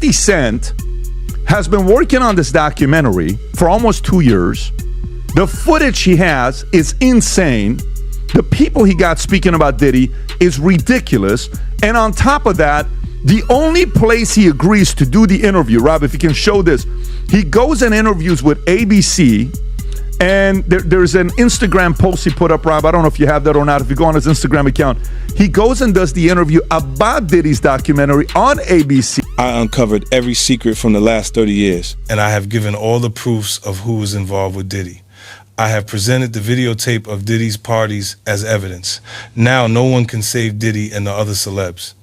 50 Cent has been working on this documentary for almost 2 years. The footage he has is insane. The people he got speaking about Diddy is ridiculous. And on top of that, the only place he agrees to do the interview, Rob, if you can show this, he goes and interviews with ABC. And there's an Instagram post he put up, Rob. I don't know if you have that or not. If you go on his Instagram account, he goes and does the interview about Diddy's documentary on ABC. I uncovered every secret from the last 30 years, and I have given all the proofs of who was involved with Diddy. I have presented the videotape of Diddy's parties as evidence. Now no one can save Diddy and the other celebs.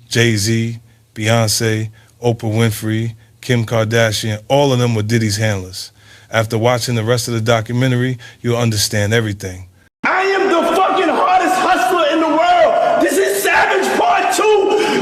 Jay-Z, Beyonce, Oprah Winfrey, Kim Kardashian, all of them were Diddy's handlers. After watching the rest of the documentary, you'll understand everything. I am the fucking hardest hustler in the world. This is Savage Part 2.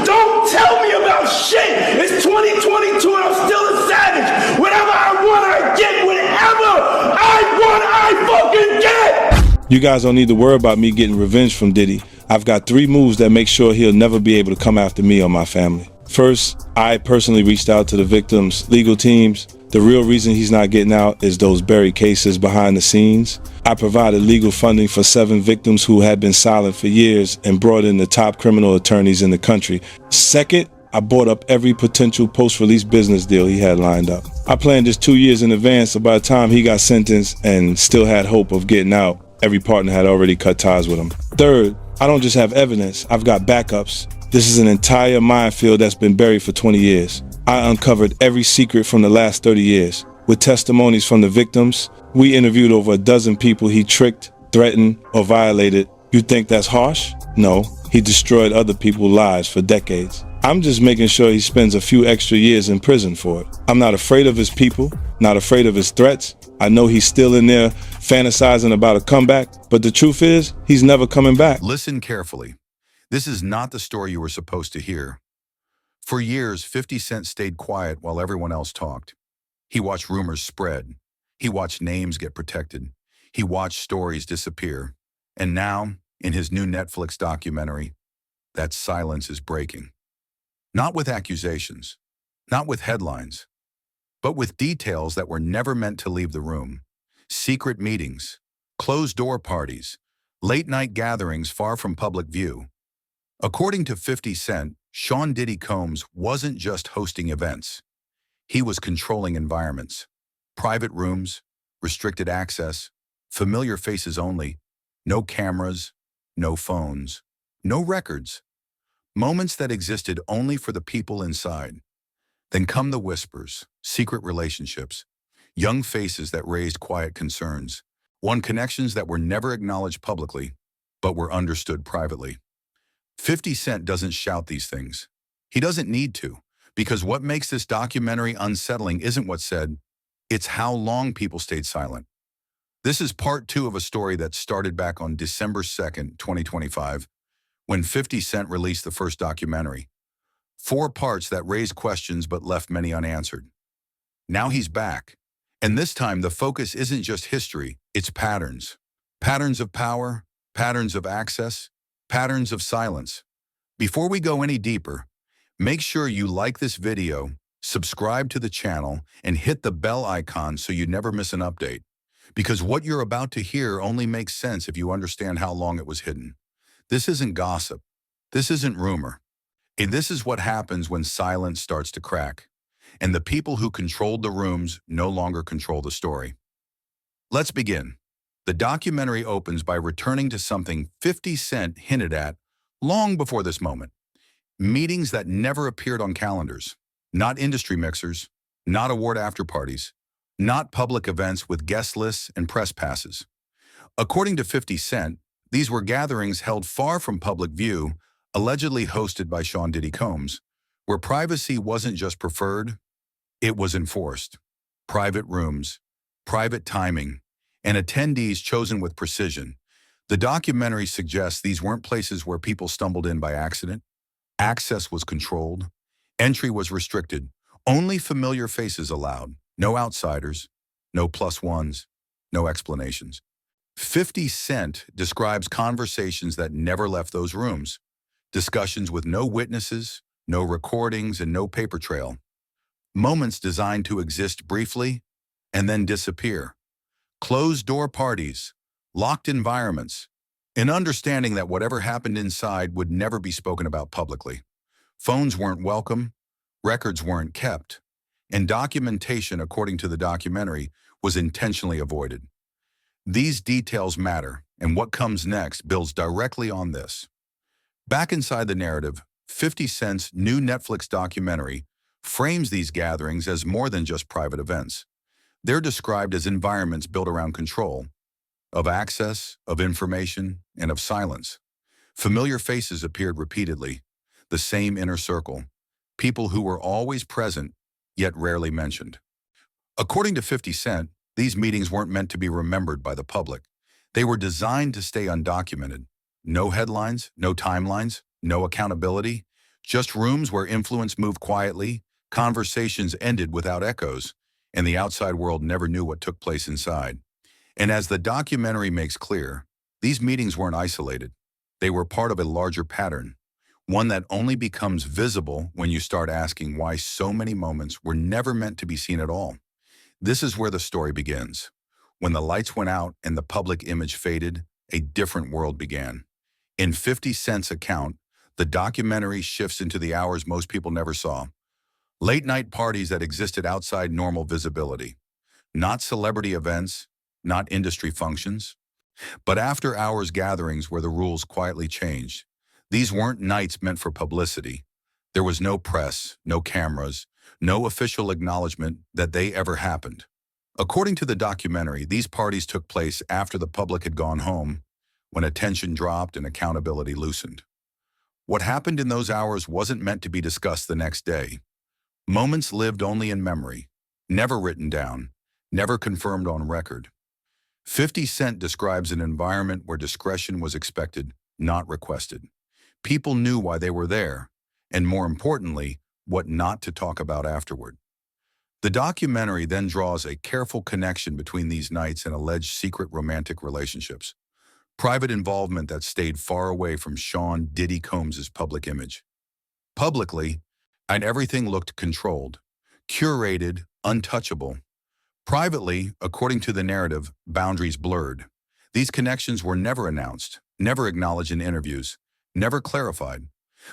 Don't tell me about shit. It's 2022 and I'm still a savage. Whatever I want, I get. Whatever I want, I fucking get. You guys don't need to worry about me getting revenge from Diddy. I've got 3 moves that make sure he'll never be able to come after me or my family. First, I personally reached out to the victims' legal teams. The real reason he's not getting out is those buried cases behind the scenes. I provided legal funding for 7 victims who had been silent for years and brought in the top criminal attorneys in the country. Second, I bought up every potential post-release business deal he had lined up. I planned this 2 years in advance, so by the time he got sentenced and still had hope of getting out, every partner had already cut ties with him. Third, I don't just have evidence, I've got backups. This is an entire minefield that's been buried for 20 years. I uncovered every secret from the last 30 years. With testimonies from the victims, we interviewed over a dozen people he tricked, threatened, or violated. You think that's harsh? No, he destroyed other people's lives for decades. I'm just making sure he spends a few extra years in prison for it. I'm not afraid of his people, not afraid of his threats. I know he's still in there fantasizing about a comeback, but the truth is, he's never coming back. Listen carefully. This is not the story you were supposed to hear. For years, 50 Cent stayed quiet while everyone else talked. He watched rumors spread. He watched names get protected. He watched stories disappear. And now, in his new Netflix documentary, that silence is breaking. Not with accusations, not with headlines, but with details that were never meant to leave the room. Secret meetings, closed-door parties, late-night gatherings far from public view. According to 50 Cent, Sean Diddy Combs wasn't just hosting events. He was controlling environments. Private rooms, restricted access, familiar faces only, no cameras, no phones, no records. Moments that existed only for the people inside. Then come the whispers, secret relationships, young faces that raised quiet concerns, connections that were never acknowledged publicly, but were understood privately. 50 Cent doesn't shout these things. He doesn't need to, because what makes this documentary unsettling isn't what's said, it's how long people stayed silent. This is part 2 of a story that started back on December 2nd, 2025, when 50 Cent released the first documentary. 4 parts that raised questions but left many unanswered. Now he's back, and this time the focus isn't just history, it's patterns. Patterns of power, patterns of access, patterns of silence. Before we go any deeper, make sure you like this video, subscribe to the channel, and hit the bell icon so you never miss an update. Because what you're about to hear only makes sense if you understand how long it was hidden. This isn't gossip. This isn't rumor. And this is what happens when silence starts to crack, and the people who controlled the rooms no longer control the story. Let's begin. The documentary opens by returning to something 50 Cent hinted at long before this moment. Meetings that never appeared on calendars. Not industry mixers, not award after parties, not public events with guest lists and press passes. According to 50 Cent, these were gatherings held far from public view, allegedly hosted by Sean Diddy Combs, where privacy wasn't just preferred, it was enforced. Private rooms, private timing, and attendees chosen with precision. The documentary suggests these weren't places where people stumbled in by accident. Access was controlled. Entry was restricted. Only familiar faces allowed. No outsiders, no plus ones, no explanations. 50 Cent describes conversations that never left those rooms. Discussions with no witnesses, no recordings, and no paper trail. moments designed to exist briefly and then disappear. Closed-door parties, locked environments, an understanding that whatever happened inside would never be spoken about publicly. Phones weren't welcome, records weren't kept, and documentation, according to the documentary, was intentionally avoided. These details matter, and what comes next builds directly on this. Back inside the narrative, 50 Cent's new Netflix documentary frames these gatherings as more than just private events. They're described as environments built around control, of access, of information, and of silence. Familiar faces appeared repeatedly, the same inner circle, people who were always present, yet rarely mentioned. According to 50 Cent, these meetings weren't meant to be remembered by the public. They were designed to stay undocumented. No headlines, no timelines, no accountability, just rooms where influence moved quietly, conversations ended without echoes, and the outside world never knew what took place inside. And as the documentary makes clear, these meetings weren't isolated. They were part of a larger pattern, one that only becomes visible when you start asking why so many moments were never meant to be seen at all. This is where the story begins. When the lights went out and the public image faded, a different world began. In 50 Cent's account, the documentary shifts into the hours most people never saw. Late-night parties that existed outside normal visibility. Not celebrity events, not industry functions, but after-hours gatherings where the rules quietly changed. These weren't nights meant for publicity. There was no press, no cameras, no official acknowledgement that they ever happened. According to the documentary, these parties took place after the public had gone home, when attention dropped and accountability loosened. What happened in those hours wasn't meant to be discussed the next day. Moments lived only in memory, never written down, never confirmed on record. 50 Cent describes an environment where discretion was expected, not requested. People knew why they were there, and more importantly, what not to talk about afterward. The documentary then draws a careful connection between these nights and alleged secret romantic relationships. Private involvement that stayed far away from Sean Diddy Combs' public image. Publicly, and everything looked controlled, curated, untouchable. Privately, according to the narrative, boundaries blurred. These connections were never announced, never acknowledged in interviews, never clarified.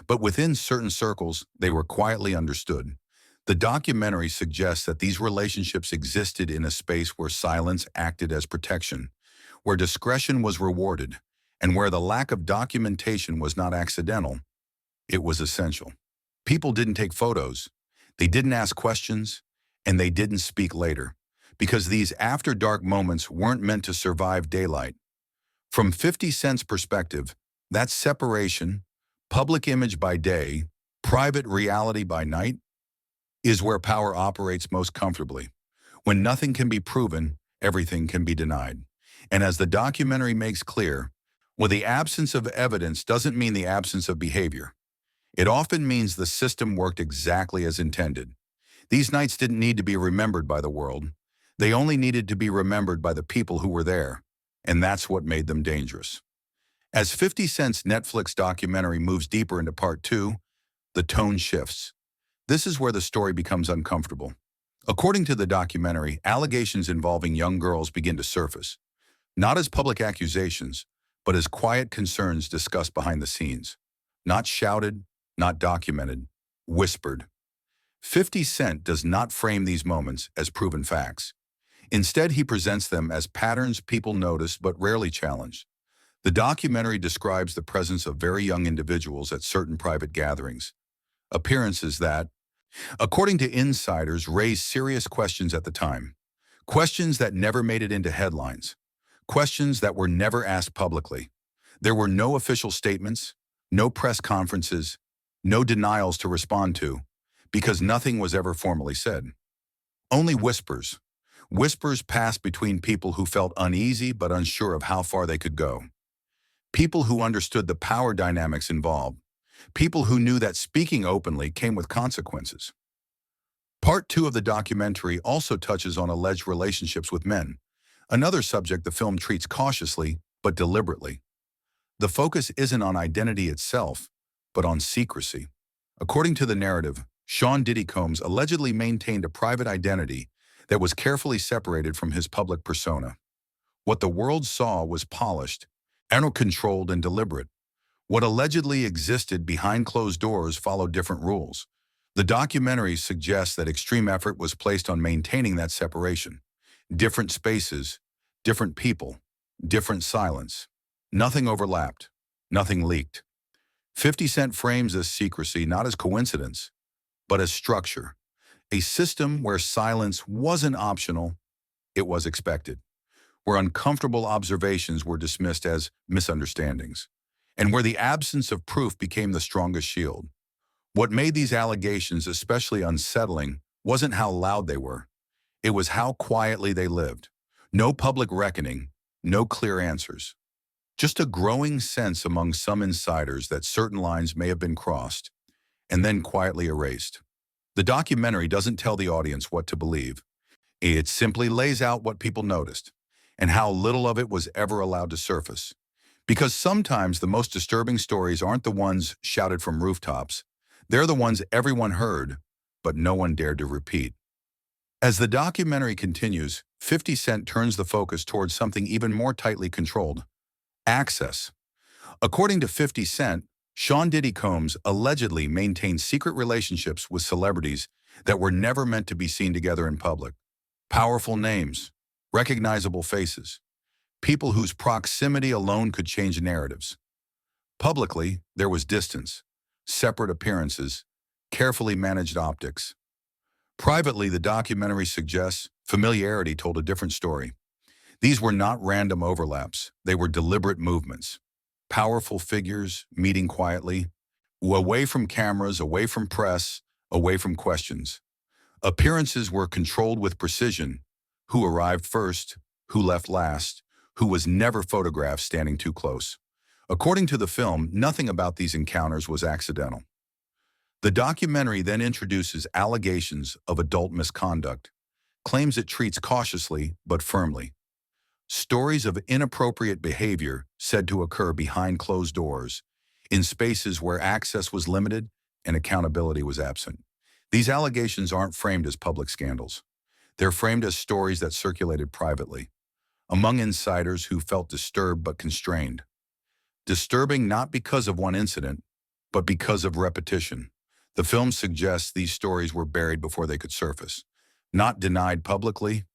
But within certain circles, they were quietly understood. The documentary suggests that these relationships existed in a space where silence acted as protection, where discretion was rewarded, and where the lack of documentation was not accidental, it was essential. People didn't take photos, they didn't ask questions, and they didn't speak later, because these after-dark moments weren't meant to survive daylight. From 50 Cent's perspective, that separation, public image by day, private reality by night, is where power operates most comfortably. When nothing can be proven, everything can be denied. And as the documentary makes clear, well, the absence of evidence doesn't mean the absence of behavior. It often means the system worked exactly as intended. These nights didn't need to be remembered by the world. They only needed to be remembered by the people who were there, and that's what made them dangerous. As 50 Cent's Netflix documentary moves deeper into part 2, the tone shifts. This is where the story becomes uncomfortable. According to the documentary, allegations involving young girls begin to surface, not as public accusations, but as quiet concerns discussed behind the scenes. Not shouted, not documented, whispered. 50 Cent does not frame these moments as proven facts. Instead, he presents them as patterns people notice but rarely challenge. The documentary describes the presence of very young individuals at certain private gatherings, appearances that, according to insiders, raised serious questions at the time. Questions that never made it into headlines. Questions that were never asked publicly. There were no official statements, no press conferences, no denials to respond to, because nothing was ever formally said. Only whispers. Whispers passed between people who felt uneasy but unsure of how far they could go. People who understood the power dynamics involved. People who knew that speaking openly came with consequences. Part 2 of the documentary also touches on alleged relationships with men, another subject the film treats cautiously but deliberately. The focus isn't on identity itself, but on secrecy. According to the narrative, Sean Diddy Combs allegedly maintained a private identity that was carefully separated from his public persona. What the world saw was polished, controlled, and deliberate. What allegedly existed behind closed doors followed different rules. The documentary suggests that extreme effort was placed on maintaining that separation. Different spaces, different people, different silence. Nothing overlapped, nothing leaked. 50 Cent frames this secrecy not as coincidence, but as structure. A system where silence wasn't optional, it was expected. Where uncomfortable observations were dismissed as misunderstandings, and where the absence of proof became the strongest shield. What made these allegations especially unsettling wasn't how loud they were. It was how quietly they lived. No public reckoning, no clear answers. Just a growing sense among some insiders that certain lines may have been crossed and then quietly erased. The documentary doesn't tell the audience what to believe. It simply lays out what people noticed and how little of it was ever allowed to surface. Because sometimes the most disturbing stories aren't the ones shouted from rooftops. They're the ones everyone heard, but no one dared to repeat. As the documentary continues, 50 Cent turns the focus towards something even more tightly controlled: access. According to 50 Cent, Sean Diddy Combs allegedly maintained secret relationships with celebrities that were never meant to be seen together in public. Powerful names, recognizable faces, people whose proximity alone could change narratives. Publicly, there was distance, separate appearances, carefully managed optics. Privately, the documentary suggests familiarity told a different story. These were not random overlaps. They were deliberate movements. Powerful figures meeting quietly, away from cameras, away from press, away from questions. Appearances were controlled with precision. Who arrived first, who left last, who was never photographed standing too close. According to the film, nothing about these encounters was accidental. The documentary then introduces allegations of adult misconduct, claims it treats cautiously but firmly. Stories of inappropriate behavior said to occur behind closed doors, in spaces where access was limited and accountability was absent. These allegations aren't framed as public scandals. They're framed as stories that circulated privately, among insiders who felt disturbed but constrained. Disturbing not because of one incident, but because of repetition. The film suggests these stories were buried before they could surface, not denied publicly,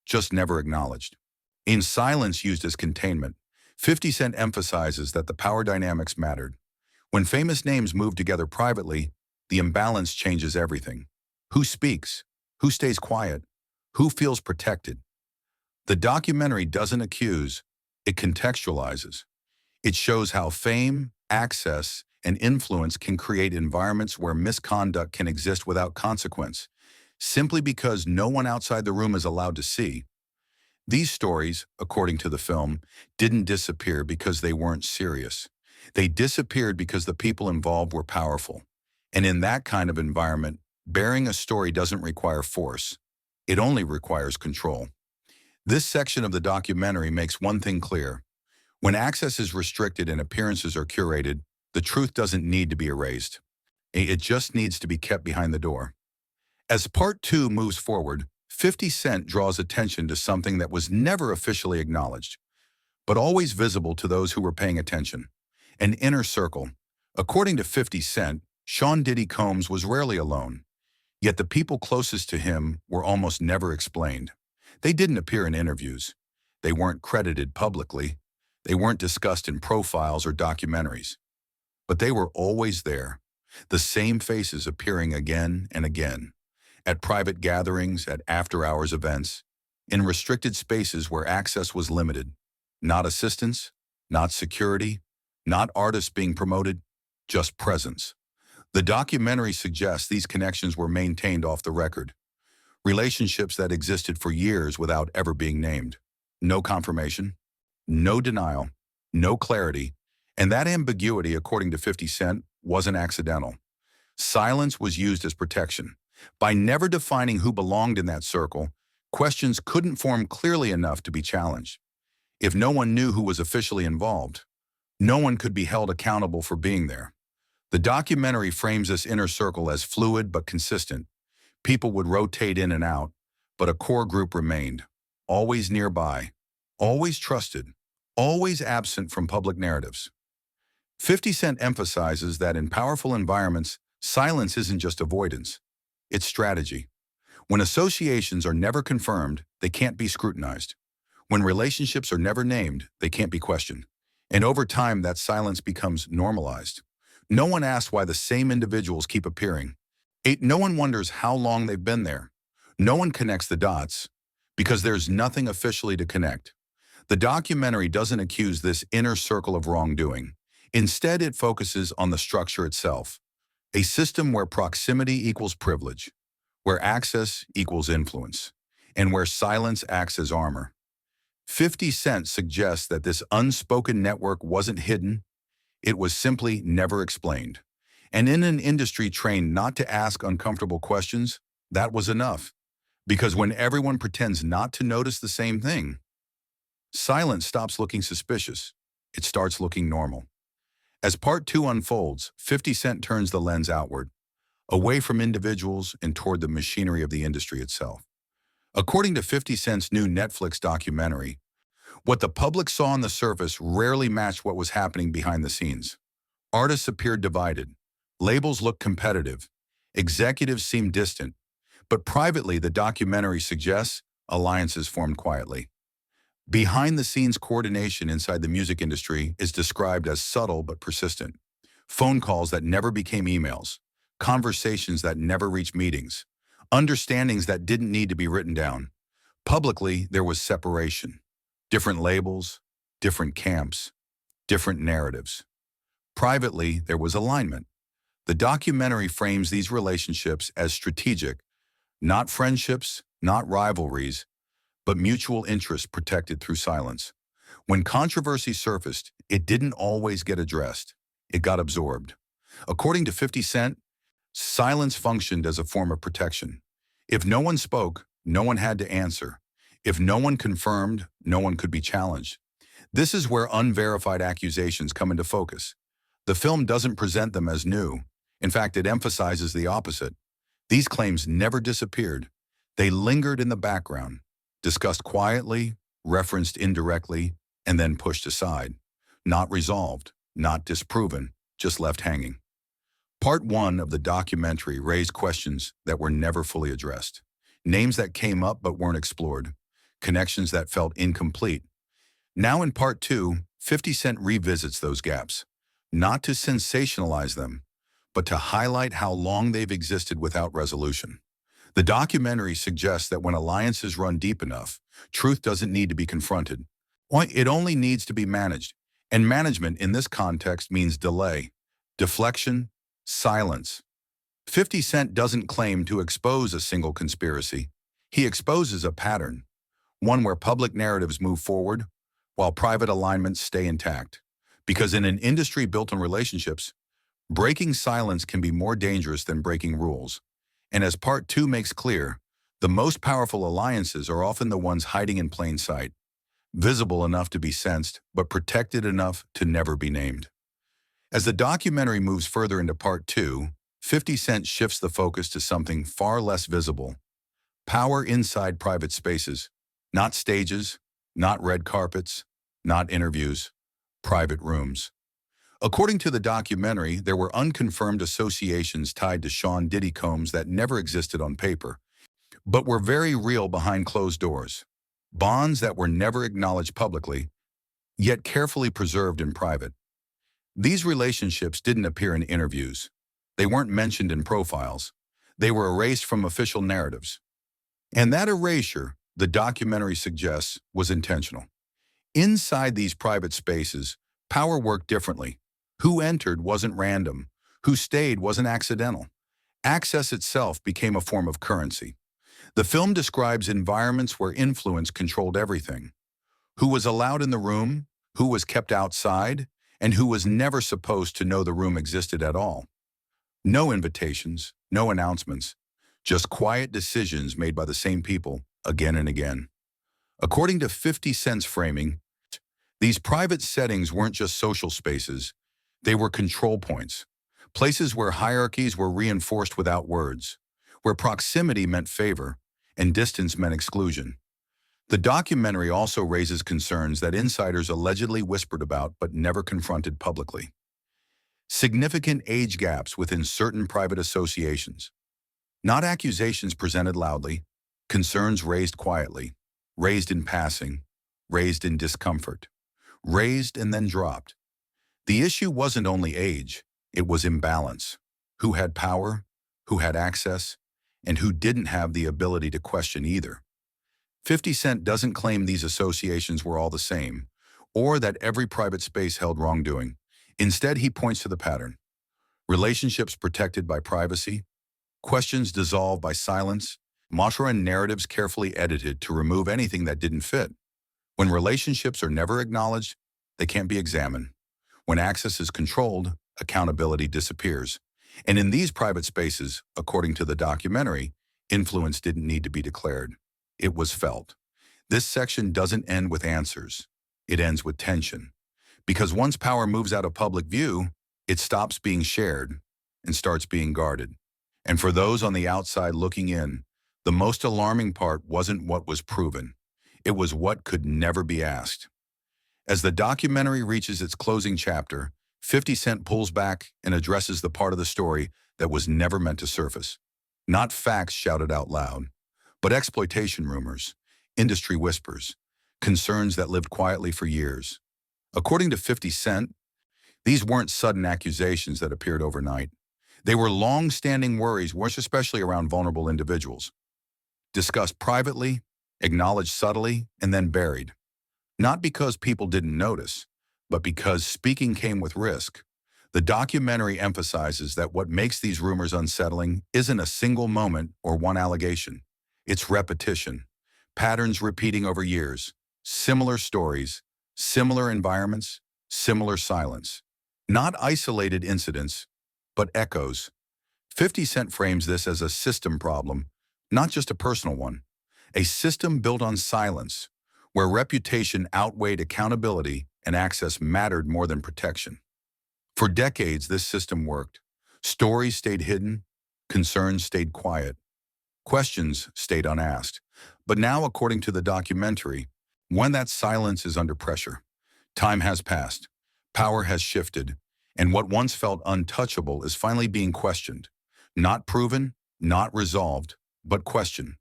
just never acknowledged. In silence used as containment, 50 Cent emphasizes that the power dynamics mattered. When famous names move together privately, the imbalance changes everything. Who speaks? Who stays quiet? Who feels protected? The documentary doesn't accuse, it contextualizes. It shows how fame, access, and influence can create environments where misconduct can exist without consequence, simply because no one outside the room is allowed to see. These stories, according to the film, didn't disappear because they weren't serious. They disappeared because the people involved were powerful. And in that kind of environment, bearing a story doesn't require force. It only requires control. This section of the documentary makes one thing clear. When access is restricted and appearances are curated, the truth doesn't need to be erased. It just needs to be kept behind the door. As Part 2 moves forward, 50 Cent draws attention to something that was never officially acknowledged, but always visible to those who were paying attention: an inner circle. According to 50 Cent, Sean Diddy Combs was rarely alone, yet the people closest to him were almost never explained. They didn't appear in interviews. They weren't credited publicly. They weren't discussed in profiles or documentaries. But they were always there, the same faces appearing again and again, at private gatherings, at after-hours events, in restricted spaces where access was limited. Not assistance, not security, not artists being promoted, just presence. The documentary suggests these connections were maintained off the record, relationships that existed for years without ever being named. No confirmation, no denial, no clarity, and that ambiguity, according to 50 Cent, wasn't accidental. Silence was used as protection. By never defining who belonged in that circle, questions couldn't form clearly enough to be challenged. If no one knew who was officially involved, no one could be held accountable for being there. The documentary frames this inner circle as fluid but consistent. People would rotate in and out, but a core group remained, always nearby, always trusted, always absent from public narratives. 50 Cent emphasizes that in powerful environments, silence isn't just avoidance, it's strategy. When associations are never confirmed, they can't be scrutinized. When relationships are never named, they can't be questioned. And over time, that silence becomes normalized. No one asks why the same individuals keep appearing. No one wonders how long they've been there. No one connects the dots because there's nothing officially to connect. The documentary doesn't accuse this inner circle of wrongdoing. Instead, it focuses on the structure itself, a system where proximity equals privilege, where access equals influence, and where silence acts as armor. 50 Cent suggests that this unspoken network wasn't hidden, it was simply never explained. And in an industry trained not to ask uncomfortable questions, that was enough. Because when everyone pretends not to notice the same thing, silence stops looking suspicious. It starts looking normal. As part 2 unfolds, 50 Cent turns the lens outward, away from individuals and toward the machinery of the industry itself. According to 50 Cent's new Netflix documentary, what the public saw on the surface rarely matched what was happening behind the scenes. Artists appeared divided. Labels looked competitive. Executives seemed distant. But privately, the documentary suggests alliances formed quietly. Behind-the-scenes coordination inside the music industry is described as subtle but persistent. Phone calls that never became emails. Conversations that never reached meetings. Understandings that didn't need to be written down. Publicly, there was separation. Different labels, different camps, different narratives. Privately, there was alignment. The documentary frames these relationships as strategic, not friendships, not rivalries, but mutual interests protected through silence. When controversy surfaced, it didn't always get addressed. It got absorbed. According to 50 Cent, silence functioned as a form of protection. If no one spoke, no one had to answer. If no one confirmed, no one could be challenged. This is where unverified accusations come into focus. The film doesn't present them as new. In fact, it emphasizes the opposite. These claims never disappeared. They lingered in the background, discussed quietly, referenced indirectly, and then pushed aside. Not resolved, not disproven, just left hanging. Part 1 of the documentary raised questions that were never fully addressed. Names that came up but weren't explored. Connections that felt incomplete. Now in Part 2, 50 Cent revisits those gaps, not to sensationalize them, but to highlight how long they've existed without resolution. The documentary suggests that when alliances run deep enough, truth doesn't need to be confronted. It only needs to be managed. And management in this context means delay, deflection, silence. 50 Cent doesn't claim to expose a single conspiracy. He exposes a pattern, one where public narratives move forward while private alignments stay intact. Because in an industry built on relationships, breaking silence can be more dangerous than breaking rules. And as Part 2 makes clear, the most powerful alliances are often the ones hiding in plain sight, visible enough to be sensed, but protected enough to never be named. As the documentary moves further into Part 2, 50 Cent shifts the focus to something far less visible. Power inside private spaces. Not stages, not red carpets, not interviews, private rooms. According to the documentary, there were unconfirmed associations tied to Sean Diddy Combs that never existed on paper, but were very real behind closed doors. Bonds that were never acknowledged publicly, yet carefully preserved in private. These relationships didn't appear in interviews. They weren't mentioned in profiles. They were erased from official narratives. And that erasure, the documentary suggests, was intentional. Inside these private spaces, power worked differently. Who entered wasn't random. Who stayed wasn't accidental. Access itself became a form of currency. The film describes environments where influence controlled everything. Who was allowed in the room, who was kept outside, and who was never supposed to know the room existed at all. No invitations, no announcements, just quiet decisions made by the same people again and again. According to 50 Cent's framing, these private settings weren't just social spaces, they were control points. places where hierarchies were reinforced without words, where proximity meant favor and distance meant exclusion. The documentary also raises concerns that insiders allegedly whispered about but never confronted publicly. Significant age gaps within certain private associations. Not accusations presented loudly, concerns raised quietly, raised in passing, raised in discomfort, raised and then dropped. The issue wasn't only age, it was imbalance. Who had power, who had access, and who didn't have the ability to question either. 50 Cent doesn't claim these associations were all the same, or that every private space held wrongdoing. Instead, he points to the pattern. Relationships protected by privacy, questions dissolved by silence, mantra and narratives carefully edited to remove anything that didn't fit. When relationships are never acknowledged, they can't be examined. When access is controlled, accountability disappears. And in these private spaces, according to the documentary, influence didn't need to be declared. It was felt. This section doesn't end with answers. It ends with tension. Because once power moves out of public view, it stops being shared and starts being guarded. And for those on the outside looking in, the most alarming part wasn't what was proven. It was what could never be asked. As the documentary reaches its closing chapter, 50 Cent pulls back and addresses the part of the story that was never meant to surface. Not facts shouted out loud, but exploitation rumors, industry whispers, concerns that lived quietly for years. According to 50 Cent, these weren't sudden accusations that appeared overnight. They were long-standing worries, especially around vulnerable individuals. Discussed privately, acknowledged subtly, and then buried. Not because people didn't notice, but because speaking came with risk. The documentary emphasizes that what makes these rumors unsettling isn't a single moment or one allegation. It's repetition, patterns repeating over years, similar stories, similar environments, similar silence. Not isolated incidents, but echoes. 50 Cent frames this as a system problem, not just a personal one. A system built on silence, where reputation outweighed accountability and access mattered more than protection. For decades, this system worked. Stories stayed hidden, concerns stayed quiet, questions stayed unasked. But now, according to the documentary, when that silence is under pressure, time has passed, power has shifted, and what once felt untouchable is finally being questioned. Not proven, not resolved, but questioned.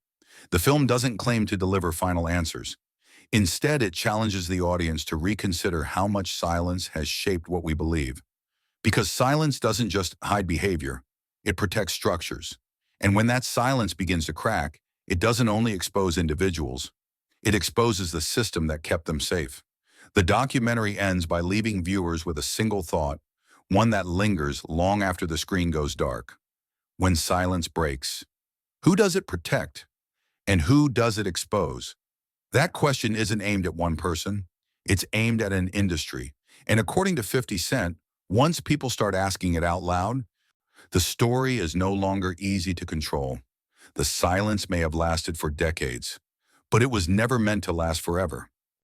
The film doesn't claim to deliver final answers. Instead, it challenges the audience to reconsider how much silence has shaped what we believe. Because silence doesn't just hide behavior, it protects structures. And when that silence begins to crack, it doesn't only expose individuals, it exposes the system that kept them safe. The documentary ends by leaving viewers with a single thought, one that lingers long after the screen goes dark. When silence breaks, who does it protect? And who does it expose? That question isn't aimed at one person, it's aimed at an industry. And according to 50 Cent, once people start asking it out loud, the story is no longer easy to control. The silence may have lasted for decades, but it was never meant to last forever.